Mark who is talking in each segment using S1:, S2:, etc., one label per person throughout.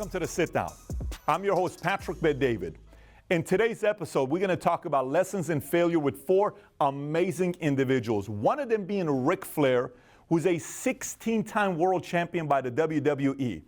S1: Welcome to The Sit Down. I'm your host, Patrick Bet-David. In today's episode, we're going to talk about lessons in failure with four amazing individuals. One of them being Ric Flair, who's a 16-time world champion by the WWE.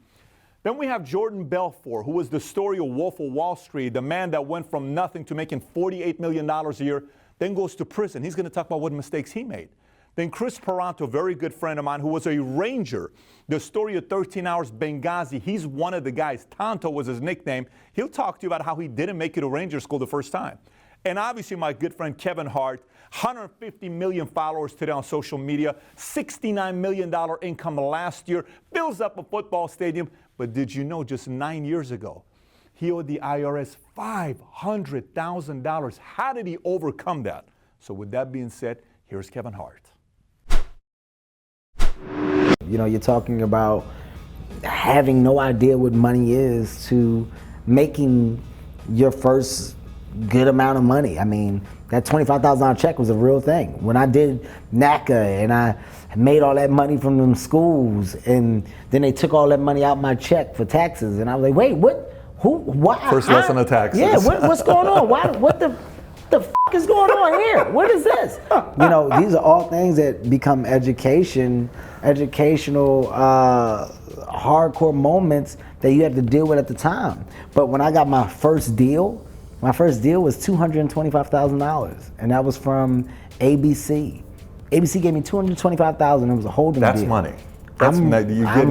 S1: Then we have Jordan Belfort, who was the story of Wolf of Wall Street, the man that went from nothing to making $48 million a year, then goes to prison. He's going to talk about what mistakes he made. Then Kris Paronto, a very good friend of mine, who was a Ranger, the story of 13 Hours Benghazi. He's one of the guys. Tonto was his nickname. He'll talk to you about how he didn't make it to Ranger School the first time. And obviously my good friend Kevin Hart, 150 million followers today on social media, $69 million income last year, fills up a football stadium. But did you know just 9 years ago, he owed the IRS $500,000. How did he overcome that? So with that being said, here's Kevin Hart.
S2: You know, you're talking about having no idea what money is to making your first good amount of money. I mean, that $25,000 check was a real thing. When I did NACA and I made all that money from them schools, and then they took all that money out my check for taxes, and I was like, wait, what? Who? Why?
S1: First lesson of taxes.
S2: Yeah, what's going on? What the f is going on here? What is this? You know, these are all things that become educational, hardcore moments that you have to deal with at the time. But when I got my first deal was $225,000, and that was from ABC. ABC gave me $225,000. It was a holding deal.
S1: That's money.
S2: I'm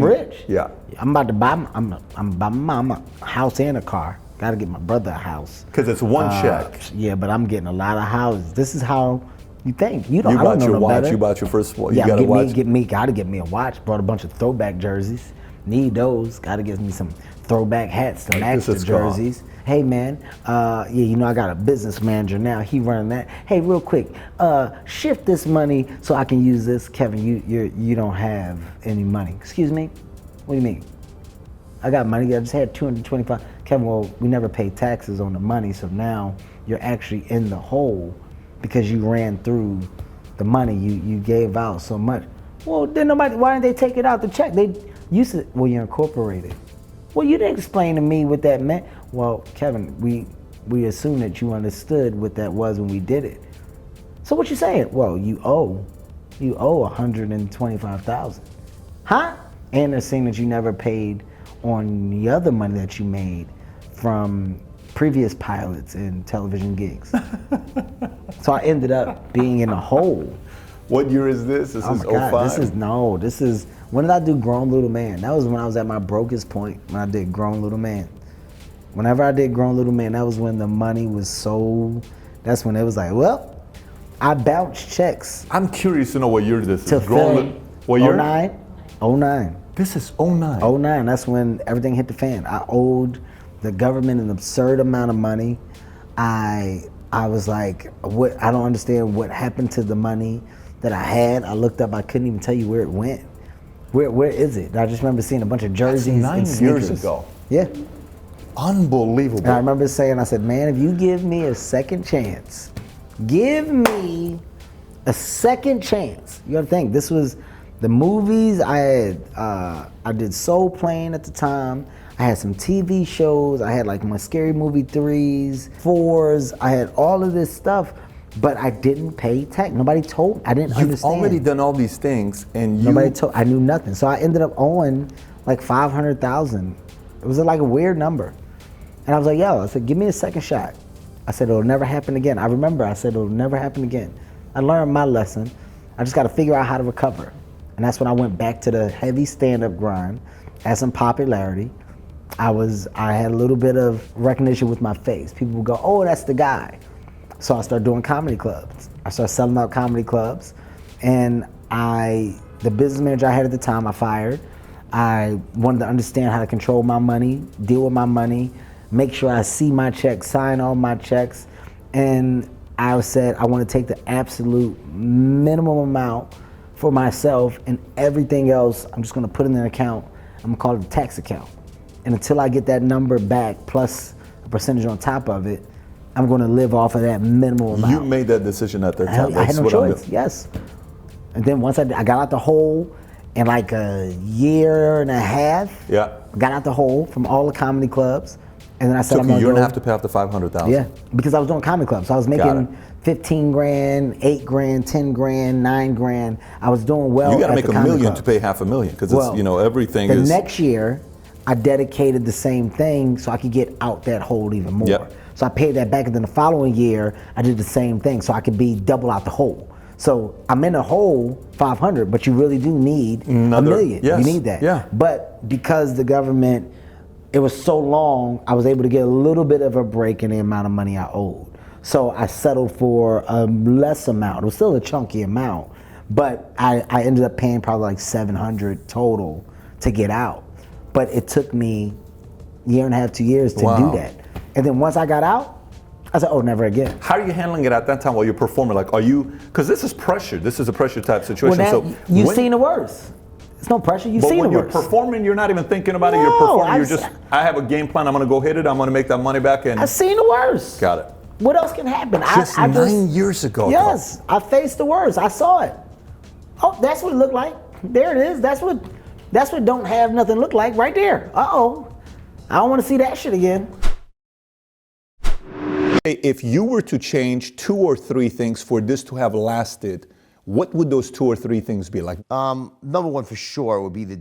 S2: rich.
S1: Yeah.
S2: I'm about to buy my mama a house and a car. Got to get my brother a house.
S1: Because it's one check.
S2: Yeah, but I'm getting a lot of houses. This is how you think. I
S1: don't
S2: know
S1: your
S2: no
S1: watch.
S2: better.
S1: You bought your first watch.
S2: Yeah,
S1: you got a watch.
S2: Gotta get me a watch. Brought a bunch of throwback jerseys. Need those. Gotta get me some throwback hats to match the jerseys. Hey man, you know I got a business manager now. He running that. Hey, real quick, shift this money so I can use this. Kevin, you don't have any money. Excuse me? What do you mean? I got money. I just had $225. Kevin, well, we never paid taxes on the money, so now you're actually in the hole because you ran through the money. You gave out so much. Well, then why didn't they take it out the check? You said, well, you're incorporated. Well, you didn't explain to me what that meant. Well, Kevin, we assumed that you understood what that was when we did it. So what you saying? Well, you owe $125,000. Huh? And they're saying that you never paid on the other money that you made from previous pilots and television gigs. So I ended up being in a hole.
S1: What year is this? This is 05?
S2: This is, when did I do Grown Little Man? That was when I was at my brokest point, when I did Grown Little Man. Whenever I did Grown Little Man, that was when the money was so, that's when it was like, well, I bounced checks.
S1: I'm curious to know what year this is.
S2: What year? 09.
S1: This is 09.
S2: 09, that's when everything hit the fan. I owed the government an absurd amount of money. I was like, what? I don't understand what happened to the money that I had. I looked up, I couldn't even tell you where it went. Where is it? I just remember seeing a bunch of jerseys and sneakers.
S1: 9 years ago.
S2: Yeah.
S1: Unbelievable.
S2: And I remember saying, I said, man, if you give me a second chance, give me a second chance. You gotta think, this was the movies. I did Soul Plane at the time. I had some TV shows. I had like my Scary Movie 3s, 4s. I had all of this stuff, but I didn't pay tax. Nobody told me. I didn't understand.
S1: You've already done all these things, and
S2: nobody told. I knew nothing. So I ended up owing like $500,000. It was like a weird number. And I was like, yo, I said, give me a second shot. I said, it'll never happen again. I remember I said, it'll never happen again. I learned my lesson. I just got to figure out how to recover. And that's when I went back to the heavy stand-up grind, had some popularity. I had a little bit of recognition with my face. People would go, oh, that's the guy. So I started doing comedy clubs. I started selling out comedy clubs. And the business manager I had at the time, I fired. I wanted to understand how to control my money, deal with my money, make sure I see my checks, sign all my checks. And I said, I want to take the absolute minimum amount for myself, and everything else, I'm just gonna put in an account. I'm gonna call it a tax account. And until I get that number back, plus a percentage on top of it, I'm gonna live off of that minimal amount.
S1: You made that decision at that time.
S2: I had no choice, yes. And then once I got out the hole, in like a year and a half.
S1: Yeah.
S2: Got out the hole from all the comedy clubs. And then I said,
S1: Took
S2: I'm
S1: you a
S2: gonna
S1: year and a
S2: go-
S1: half to pay off the 500,000.
S2: Yeah, because I was doing comedy clubs. So I was
S1: Got
S2: making
S1: it.
S2: 15 grand, 8 grand, 10 grand, 9 grand. I was doing well.
S1: You got to
S2: at
S1: make
S2: the
S1: $1
S2: comedy
S1: million
S2: clubs.
S1: to pay $500,000 because
S2: Well,
S1: it's, you know, everything
S2: the
S1: is.
S2: next year, I dedicated the same thing so I could get out that hole even more.
S1: Yep.
S2: So I paid that back, and then the following year, I did the same thing so I could be double out the hole. So I'm in a hole 500, but you really do need $1 million.
S1: Yes.
S2: You need that.
S1: Yeah.
S2: But because the government, it was so long, I was able to get a little bit of a break in the amount of money I owed. So I settled for a less amount. It was still a chunky amount, but I ended up paying probably like $700 total to get out. But it took me a year and a half, 2 years to
S1: Wow.
S2: do that. And then once I got out, I said, oh, never again.
S1: How are you handling it at that time while you're performing? Like, are you, because this is pressure. This is a pressure type situation.
S2: Well,
S1: So
S2: you've
S1: when-
S2: seen the worst. It's no pressure, you've
S1: But
S2: seen
S1: when
S2: the
S1: you're
S2: worst.
S1: performing, you're not even thinking about it. You're
S2: No,
S1: performing. You're
S2: I've
S1: just,
S2: se-
S1: I have a game plan. I'm going to go hit it. I'm going to make that money back. And
S2: I've seen the worst.
S1: got it.
S2: What else can happen?
S1: Just 9 years ago.
S2: Yes, I faced the worst. I saw it. Oh, that's what it looked like. There it is. That's what don't have nothing look like right there. Uh-oh. I don't want to see that shit again.
S1: If you were to change 2 or 3 things for this to have lasted, what would those 2 or 3 things be? Like,
S3: Number one for sure would be the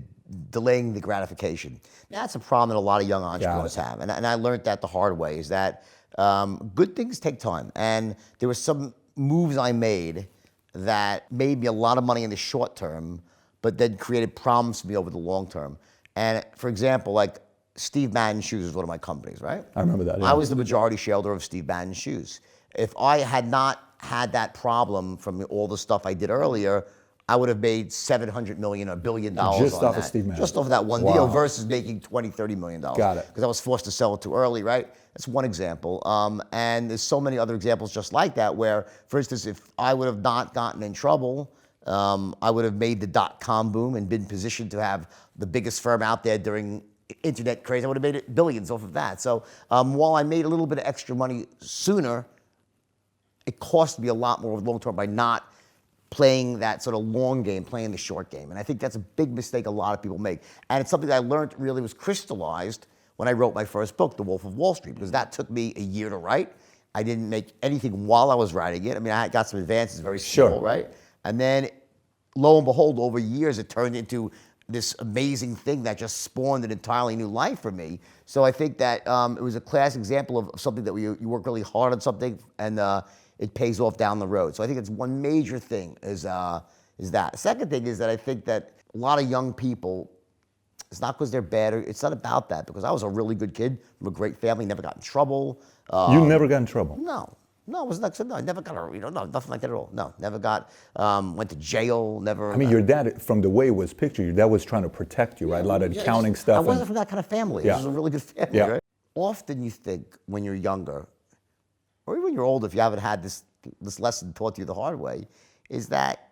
S3: delaying the gratification. That's a problem that a lot of young entrepreneurs have, and I learned that the hard way. Is that good things take time, and there were some moves I made that made me a lot of money in the short term, but then created problems for me over the long term. And for example, like Steve Madden Shoes is one of my companies, right?
S1: I remember that. Yeah.
S3: I was the majority shareholder of Steve Madden Shoes. If I had not had that problem from all the stuff I did earlier, I would have made $700 million or $1 billion
S1: Just
S3: on
S1: off
S3: that.
S1: of Steve Madden.
S3: Just off of that one
S1: Wow.
S3: deal versus making $20, $30 million.
S1: Got it.
S3: Because I was forced to sell it too early, right? That's one example. And there's so many other examples just like that where, for instance, if I would have not gotten in trouble, I would have made the .com boom and been positioned to have the biggest firm out there during internet craze. I would have made it billions off of that. So while I made a little bit of extra money sooner, it cost me a lot more over the long term by not playing that sort of long game, playing the short game. And I think that's a big mistake a lot of people make. And it's something that I learned really was crystallized when I wrote my first book, The Wolf of Wall Street, because that took me a year to write. I didn't make anything while I was writing it. I mean, I got some advances, very small,
S1: Sure.
S3: right? And then, lo and behold, over years, it turned into this amazing thing that just spawned an entirely new life for me. So I think that it was a classic example of something that you work really hard on something and it pays off down the road. So I think it's one major thing is that. The second thing is that I think that a lot of young people, it's not because they're bad, or it's not about that, because I was a really good kid from a great family, never got in trouble.
S1: you never got in trouble.
S3: No, it was not. No, I never got no, nothing like that at all. No, never got, went to jail, never.
S1: I mean, your dad, from the way it was pictured, your dad was trying to protect you, right? A lot of accounting stuff.
S3: I
S1: and-
S3: wasn't from that kind of family.
S1: Yeah.
S3: This was a really good family,
S1: Yeah.
S3: right? Often you think when you're younger, or even when you're older, if you haven't had this lesson taught to you the hard way, is that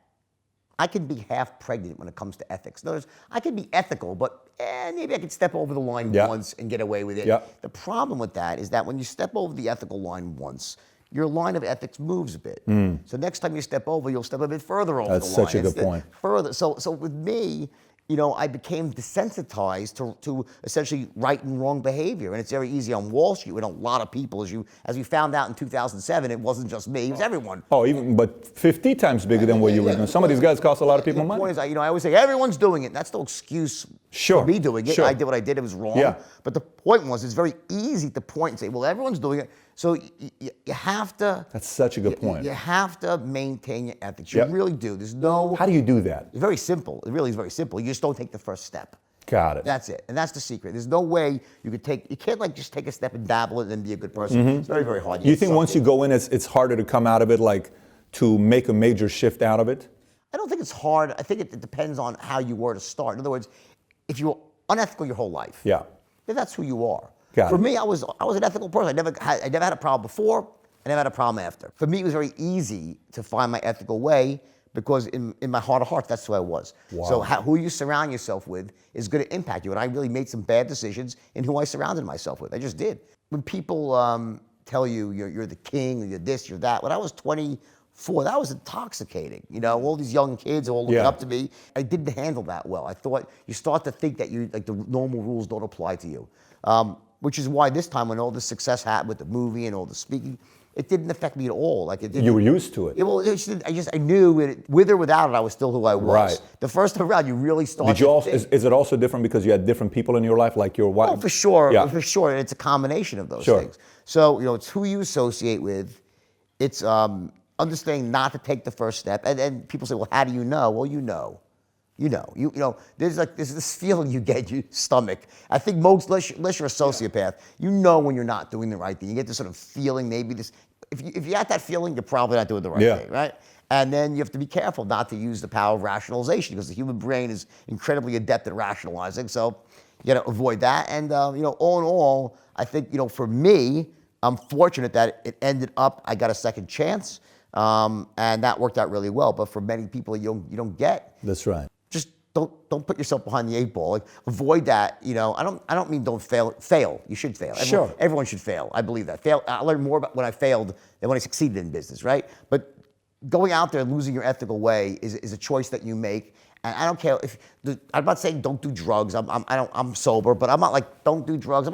S3: I can be half pregnant when it comes to ethics. In other words, I can be ethical, but maybe I could step over the line
S1: Yeah.
S3: once and get away with it.
S1: Yeah.
S3: The problem with that is that when you step over the ethical line once, your line of ethics moves a bit. So next time you step over, you'll step a bit further over
S1: That's
S3: the line.
S1: such a good
S3: It's
S1: point.
S3: Further. So with me, you know, I became desensitized to essentially right and wrong behavior. And it's very easy on Wall Street with a lot of people. As we found out in 2007, it wasn't just me, it was everyone.
S1: Oh, even, but 50 times bigger than what you were doing. Some of these guys cost a lot of people
S3: The
S1: money.
S3: point is, I always say everyone's doing it. That's no excuse
S1: Sure,
S3: for me doing it.
S1: sure.
S3: I did what I did. It was wrong.
S1: Yeah.
S3: But the point was, it's very easy to point and say, well, everyone's doing it. So you have to.
S1: That's such a good point.
S3: You have to maintain your ethics. You
S1: Yep.
S3: really do. There's no.
S1: How do you do that?
S3: It's very simple. It really is very simple. You just don't take the first step.
S1: Got it.
S3: That's it. And that's the secret. There's no way you can't like just take a step and dabble and then be a good person. It's very, very hard.
S1: You
S3: get
S1: think
S3: sucked
S1: once
S3: in.
S1: you go in, it's harder to come out of it, like to make a major shift out of it?
S3: I don't think it's hard. I think it depends on how you were to start. In other words, if you were unethical your whole life,
S1: Yeah.
S3: then that's who you are.
S1: Got
S3: For
S1: it.
S3: me, I was an ethical person. I never had a problem before. I never had a problem after. For me, it was very easy to find my ethical way because in my heart of hearts, that's who I was.
S1: Wow.
S3: So who you surround yourself with is going to impact you. And I really made some bad decisions in who I surrounded myself with. I just did. When people tell you you're the king, or you're this, you're that. When I was 4, that was intoxicating. You know, all these young kids all looking up to me. I didn't handle that well. I thought you start to think that the normal rules don't apply to you. Which is why this time when all the success happened with the movie and all the speaking, it didn't affect me at all. Like it didn't.
S1: You were used to it.
S3: I knew it, with or without it, I was still who I was.
S1: Right.
S3: The first time around, you really start.
S1: Did you also? Is it also different because you had different people in your life, like your wife?
S3: Oh, for sure.
S1: Yeah.
S3: For sure. It's a combination of those
S1: Sure.
S3: things. So it's who you associate with. It's understanding not to take the first step. And people say, well, how do you know? Well, you know. You know, there's this feeling you get in your stomach. I think most, unless you're a sociopath, you know when you're not doing the right thing. You get this sort of feeling, maybe this, if you got that feeling, you're probably not doing the right thing, right? And then you have to be careful not to use the power of rationalization because the human brain is incredibly adept at rationalizing. So you got to avoid that. And, all in all, I think, for me, I'm fortunate that it ended up, I got a second chance. And that worked out really well. But for many people, you don't get.
S1: That's right.
S3: Just don't put yourself behind the 8 ball. Like, avoid that. I don't mean don't fail. Fail. You should fail. Everyone should fail. I believe that. I learned more about when I failed than when I succeeded in business, right? But going out there and losing your ethical way is a choice that you make. And I don't care if I'm not saying don't do drugs. I'm sober, but I'm not like don't do drugs.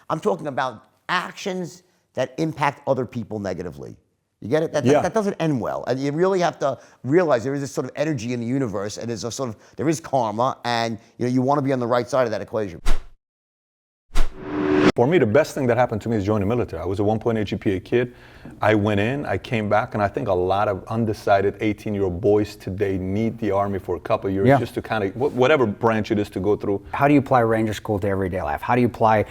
S3: I'm talking about actions that impact other people negatively. You get it? That doesn't end well. And you really have to realize there is this sort of energy in the universe, and there is karma, and you want to be on the right side of that equation.
S1: For me, the best thing that happened to me is joining the military. I was a 1.8 GPA kid. I went in, I came back, and I think a lot of undecided 18-year-old boys today need the Army for a couple of years just to kind of, whatever branch it is to go through.
S4: How do you apply Ranger School to everyday life? How do you apply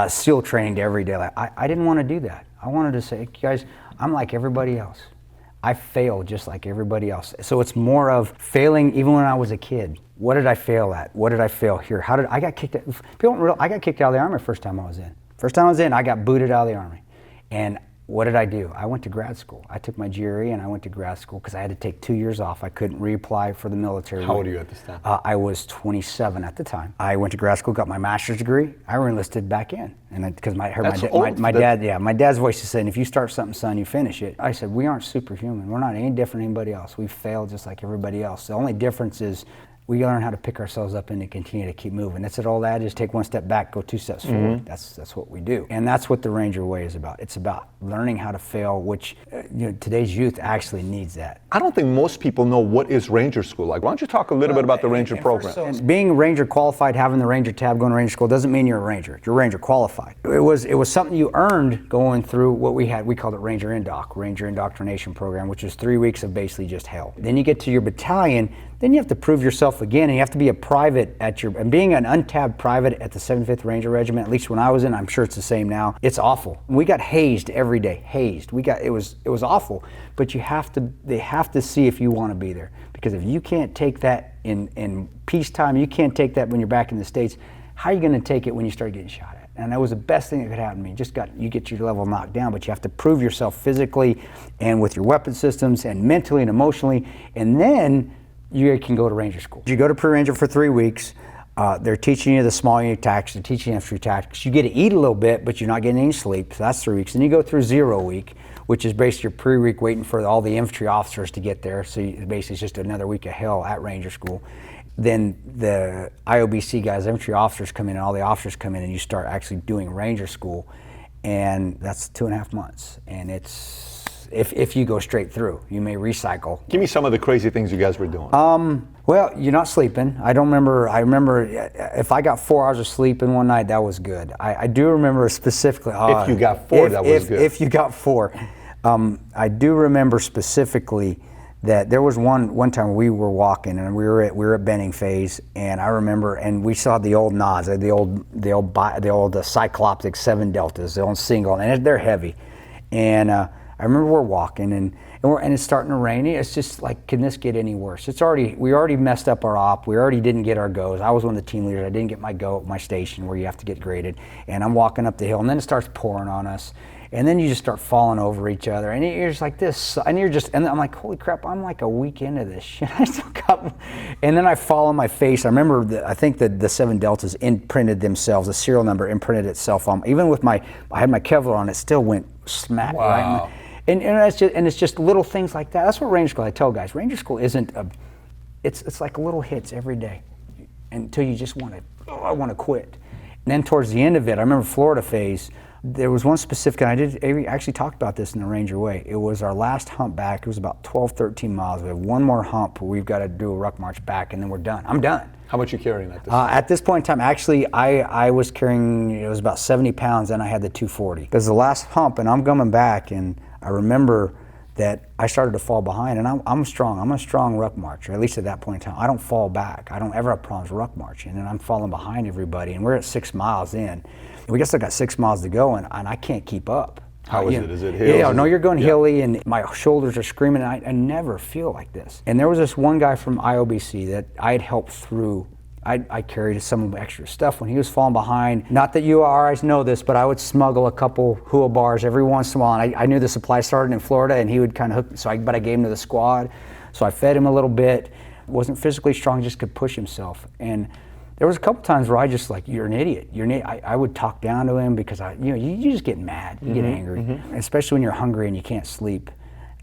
S4: SEAL training to everyday life? I didn't want to do that. I wanted to say, guys, I'm like everybody else. I failed just like everybody else. So it's more of failing even when I was a kid. What did I fail at? What did I fail here? I got kicked out? I got kicked out of the Army first time I was in. First time I was in, I got booted out of the Army. And what did I do? I went to grad school. I took my GRE and I went to grad school because I had to take 2 years off. I couldn't reapply for the military.
S1: How old are you at this time?
S4: I was 27 at the time. I went to grad school, got my master's degree. I enlisted back in, and because I heard my dad's voice is saying, "If you start something, son, you finish it." I said, "We aren't superhuman. We're not any different than anybody else. We failed just like everybody else. The only difference is we learn how to pick ourselves up and to continue to keep moving. That's it. All that is take one step back, go 2 steps forward. That's what we do, and that's what the Ranger way is about. It's about learning how to fail, which today's youth actually needs that.
S1: I don't think most people know what is Ranger School like. Why don't you talk a little bit about the Ranger program?
S4: And being Ranger qualified, having the Ranger tab, going to Ranger School doesn't mean you're a Ranger. You're Ranger qualified. It was something you earned going through what we had. We called it Ranger Indoctrination Program, which is 3 weeks of basically just hell. Then you get to your battalion. Then you have to prove yourself again, and you have to be a private and being an untabbed private at the 75th Ranger Regiment, at least when I was in, I'm sure it's the same now, it's awful. We got hazed every day, it was awful, but they have to see if you want to be there, because if you can't take that in peacetime, you can't take that when you're back in the States, how are you going to take it when you start getting shot at? And that was the best thing that could happen to me. You get your level knocked down, but you have to prove yourself physically and with your weapon systems and mentally and emotionally, and then you can go to Ranger School. You go to pre-Ranger for 3 weeks. They're teaching you the small unit tactics, they're teaching you infantry tactics. You get to eat a little bit, but you're not getting any sleep, so that's 3 weeks. Then you go through 0 week, which is basically your pre-week waiting for all the infantry officers to get there. So basically it's just another week of hell at Ranger School. Then the IOBC guys, infantry officers come in, and all the officers come in, and you start actually doing Ranger School. And that's 2.5 months. And it's, if you go straight through, you may recycle.
S1: Give me some of the crazy things you guys were doing.
S4: Well, you're not sleeping. I remember if I got 4 hours of sleep in one night, that was good. I do remember specifically.
S1: If you got 4, that was good.
S4: If you got 4. I do remember specifically that there was one time we were walking and we were at Benning Phase, and I remember, and we saw the old NODs, the old cycloptic 7 Deltas, the old single, and they're heavy. And I remember we're walking and it's starting to rain. It's just like, can this get any worse? We already messed up our op. We already didn't get our goes. I was one of the team leaders. I didn't get my go at my station where you have to get graded. And I'm walking up the hill, and then it starts pouring on us. And then you just start falling over each other, and you're just like this, and I'm like, holy crap, I'm like a week into this shit. I still got, and then I fall on my face. I remember, I think that the 7 Deltas imprinted themselves, the serial number imprinted itself on, even with I had my Kevlar on, it still went smack.
S1: Wow.
S4: Right? And it's just little things like that. That's what Ranger School, I tell guys, Ranger School isn't it's like little hits every day until you just want to, I want to quit. And then towards the end of it, I remember Florida phase, there was one specific, and I actually talked about this in the Ranger Way. It was our last hump back. It was about 12, 13 miles. We have one more hump where we've got to do a ruck march back, and then we're done. I'm done.
S1: How much are you carrying at this
S4: At this point in time, actually, I was carrying, it was about 70 pounds, and I had the 240. Because the last hump, and I'm coming back, and I remember that I started to fall behind, and I'm strong. I'm a strong ruck marcher, at least at that point in time. I don't fall back. I don't ever have problems ruck marching, and I'm falling behind everybody, and we're at 6 miles in. We still got 6 miles to go, and I can't keep up.
S1: How is it? Is it hills?
S4: Yeah, no, you're going hilly, and my shoulders are screaming, and I never feel like this. And there was this one guy from IOBC that I had helped through. I carried some extra stuff when he was falling behind. Not that you guys know this, but I would smuggle a couple hua bars every once in a while. And I knew the supply started in Florida, and he would kind of hook. But I gave him to the squad, so I fed him a little bit. Wasn't physically strong, just could push himself. And there was a couple times where I just like, you're an idiot. I would talk down to him because you just get mad, you get angry, especially when you're hungry and you can't sleep.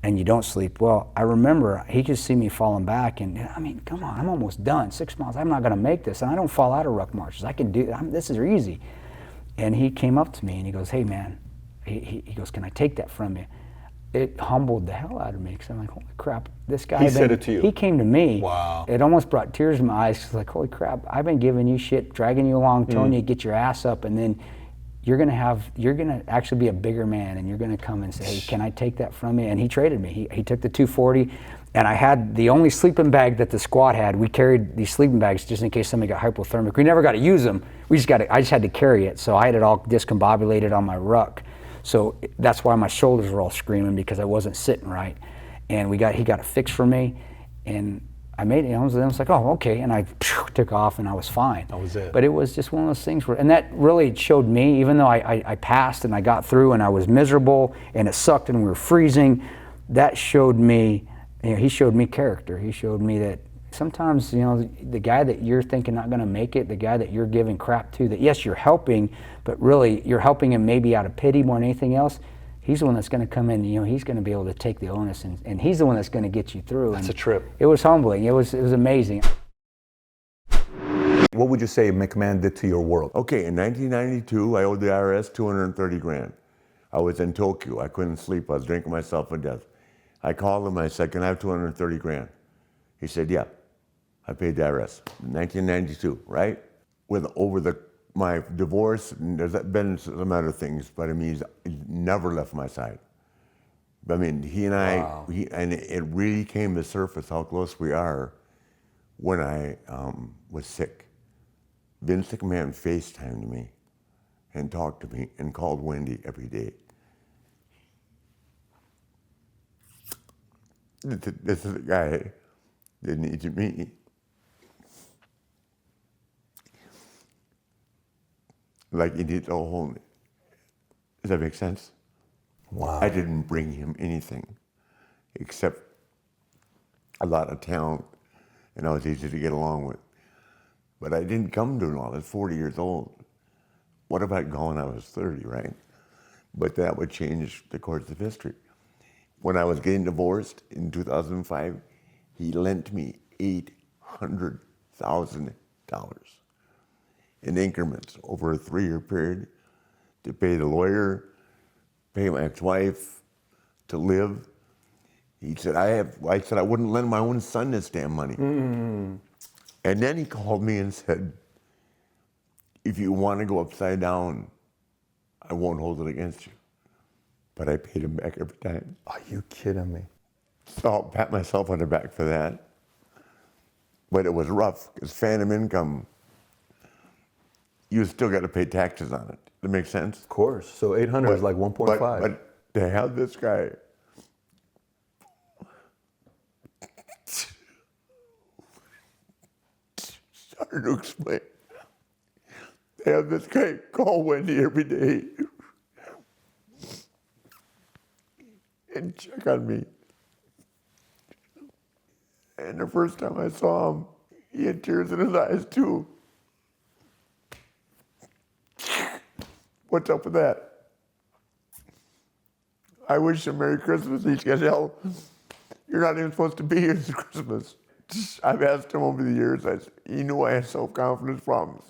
S4: And you don't sleep. Well, I remember he could see me falling back, and I mean, come on, I'm almost done. 6 miles, I'm not gonna make this. And I don't fall out of ruck marches. I can do, this is easy. And he came up to me and he goes, hey man, he goes, can I take that from you? It humbled the hell out of me, because I'm like, holy crap, this guy.
S1: He said it to you?
S4: He came to me.
S1: Wow.
S4: It almost brought tears in my eyes, because like, holy crap, I've been giving you shit, dragging you along, telling you to get your ass up, and then you're gonna actually be a bigger man, and you're gonna come and say, hey, can I take that from you? And he traded me. He took the 240, and I had the only sleeping bag that the squad had. We carried these sleeping bags just in case somebody got hypothermic. We never got to use them. I just had to carry it. So I had it all discombobulated on my ruck. So that's why my shoulders were all screaming, because I wasn't sitting right. And he got it fixed for me, and I made it. I was like, oh, okay, and I took off, and I was fine.
S1: That was it.
S4: But it was just one of those things and that really showed me, even though I passed and I got through and I was miserable and it sucked and we were freezing, that showed me, he showed me character. He showed me that sometimes, the guy that you're thinking not gonna make it, the guy that you're giving crap to, that yes, you're helping, but really you're helping him maybe out of pity more than anything else. He's the one that's going to come in, he's going to be able to take the onus, and he's the one that's going to get you through.
S1: That's a trip.
S4: It was humbling. It was amazing.
S1: What would you say McMahon did to your world?
S5: Okay, in 1992, I owed the IRS 230 grand. I was in Tokyo. I couldn't sleep. I was drinking myself to death. I called him. I said, can I have 230 grand? He said, yeah. I paid the IRS. 1992, right? Over my divorce, and there's been some other things, but I mean, he's never left my side. I mean, he and I, and it really came to surface how close we are when I was sick. Vince McMahon FaceTimed me and talked to me and called Wendy every day. This is a guy that needed me. Like he did the whole. Does that make sense?
S1: Wow.
S5: I didn't bring him anything except a lot of talent, and I was easy to get along with. But I didn't come to it all. I was 40 years old. What if I'd gone when I was 30, right? But that would change the course of history. When I was getting divorced in 2005, he lent me $800,000 in increments over a 3-year period to pay the lawyer, pay my ex-wife, to live. He said, I said I wouldn't lend my own son this damn money. And then he called me and said, if you want to go upside down, I won't hold it against you. But I paid him back every time.
S1: Are you kidding me?
S5: So I'll pat myself on the back for that. But it was rough, because phantom income, you still got to pay taxes on it. That makes sense?
S1: Of course. So 800 is like 1.5.
S5: But to have this guy hard to explain. To have this guy call Wendy every day and check on me. And the first time I saw him, he had tears in his eyes too. What's up with that? I wish him Merry Christmas. He said, hell, you're not even supposed to be here this Christmas. I've asked him over the years, he knew I had self-confidence problems.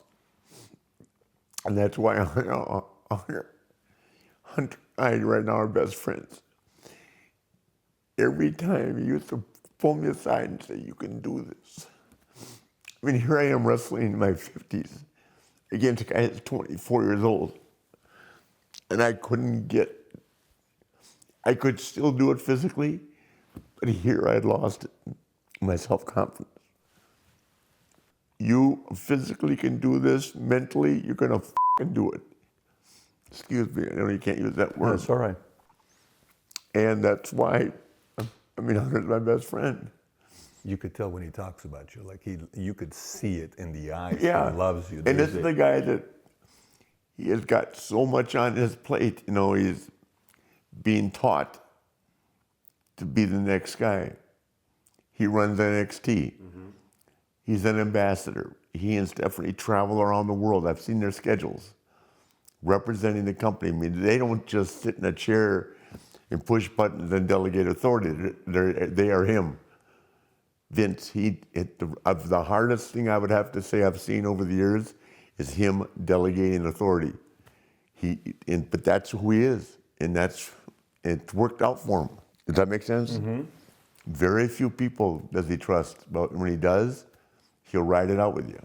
S5: And that's why Hunter and I right now are best friends. Every time he used to pull me aside and say, you can do this. I mean, here I am wrestling in my 50s against a guy that's 24 years old. And I could still do it physically, but here I had lost it, my self-confidence. You physically can do this, mentally, you're gonna fucking do it. Excuse me, I know you can't use that word.
S1: That's all right.
S5: And that's why, Hunter's my best friend.
S1: You could tell when he talks about you, like you could see it in the eyes.
S5: Yeah.
S1: He loves you.
S5: And this is the guy that he has got so much on his plate. You know, he's being taught to be the next guy. He runs NXT. Mm-hmm. He's an ambassador. He and Stephanie travel around the world. I've seen their schedules, representing the company. I mean, they don't just sit in a chair and push buttons and delegate authority. They are him. Vince, the hardest thing I would have to say I've seen over the years is him delegating authority. But that's who he is, and it's worked out for him. Does that make sense? Mm-hmm. Very few people does he trust, but when he does, he'll ride it out with you.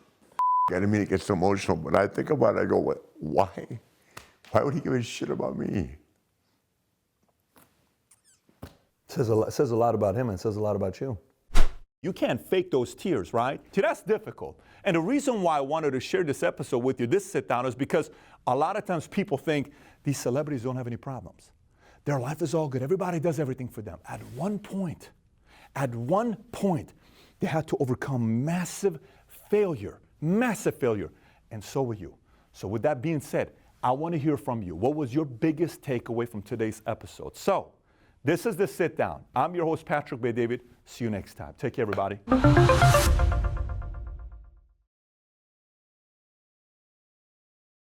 S5: I didn't mean to get so emotional, but I think about it, I go, why? Why would he give a shit about me?
S1: Says a lot about him and says a lot about you. You can't fake those tears, right? See, that's difficult. And the reason why I wanted to share this episode with you, this sit down, is because a lot of times people think these celebrities don't have any problems. Their life is all good. Everybody does everything for them. At one point, they had to overcome massive failure. And so will you. So with that being said, I want to hear from you. What was your biggest takeaway from today's episode? So this is The Sit Down. I'm your host, Patrick Bet David. See you next time. Take care, everybody.